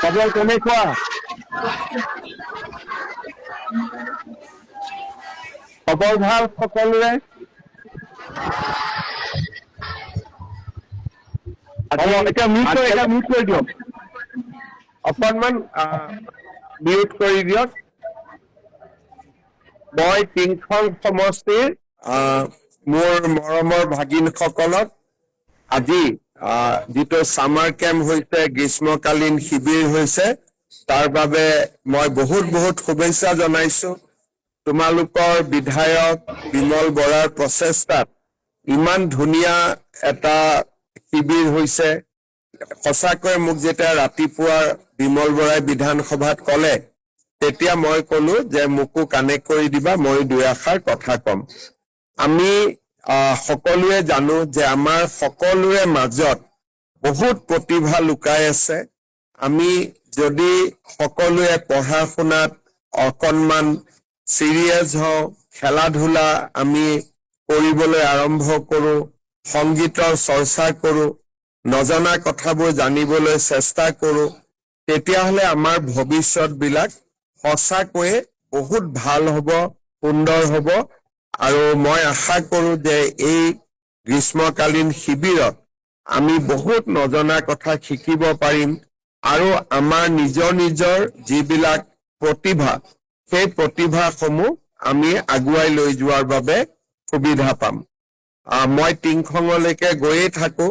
খবৰ কেনেকুৱা? খবৰ ভাল সকলোৰে? এতিয়া মিউট কৰি দিয়ক, অকণমান মিউট কৰি দিয়ক। মই টিংখং সমষ্টিৰ মোৰ মৰমৰ ভাগিনসকলক আজি যিটো সামাৰ কেম্প হৈছে, গ্ৰীষ্মকালীন শিবিৰ হৈছে, তাৰ বাবে মই বহুত বহুত শুভেচ্ছা জনাইছো। তোমালোকৰ বিধায়ক বিমল বৰাৰ প্ৰচেষ্টাত ইমান ধুনীয়া এটা শিবিৰ হৈছে। সঁচাকৈ মোক যেতিয়া ৰাতিপুৱা বিমল বৰাই বিধানসভাত ক'লে, তেতিয়া মই ক'লো যে মোকো কানেক্ট কৰি দিবা, মই দুই এষাৰ কথা ক'ম। আমি সকলোৱে জানো যে আমাৰ সকলোৰে মাজত বহুত প্ৰতিভা লুকাই আছে। আমি যদি সকলোৱে পঢ়া শুনাত অকণমান চিৰিয়াছ হওঁ, খেলা ধূলা আমি কৰিবলৈ আৰম্ভ কৰোঁ, সংগীতৰ চৰ্চা কৰোঁ, নজনা কথাবোৰ জানিবলৈ চেষ্টা কৰোঁ, তেতিয়াহ'লে আমাৰ ভৱিষ্যতবিলাক সঁচাকৈয়ে বহুত ভাল হ'ব, সুন্দৰ হ'ব। আৰু মই আশা কৰোঁ যে এই গ্ৰীষ্মকালীন শিবিৰত আমি বহুত নজনা কথা শিকিব পাৰিম আৰু আমাৰ নিজৰ নিজৰ যিবিলাক প্ৰতিভা, সেই প্ৰতিভাসমূহ আমি আগুৱাই লৈ যোৱাৰ বাবে সুবিধা পাম। মই টিংখঙলৈকে গৈয়ে থাকো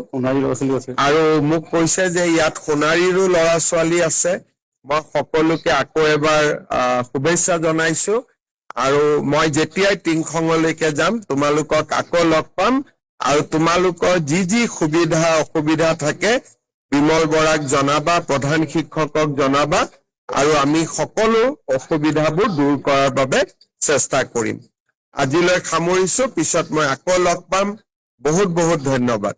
আৰু মোক কৈছে যে ইয়াত সোণাৰীৰো ল'ৰা ছোৱালী আছে। মই সকলোকে আকৌ এবাৰ শুভেচ্ছা জনাইছো আৰু মই যেতিয়াই টিংখঙলৈকে যাম তোমালোকক আকৌ লগ পাম আৰু তোমালোকৰ যি যি সুবিধা অসুবিধা থাকে বিমল বৰাক জনাবা, প্ৰধান শিক্ষকক জনাবা আৰু আমি সকলো অসুবিধাবোৰ দূৰ কৰাৰ বাবে চেষ্টা কৰিম। আজিলৈ সামৰিছো, পিছত মই আকৌ লগ পাম। বহুত বহুত ধন্যবাদ।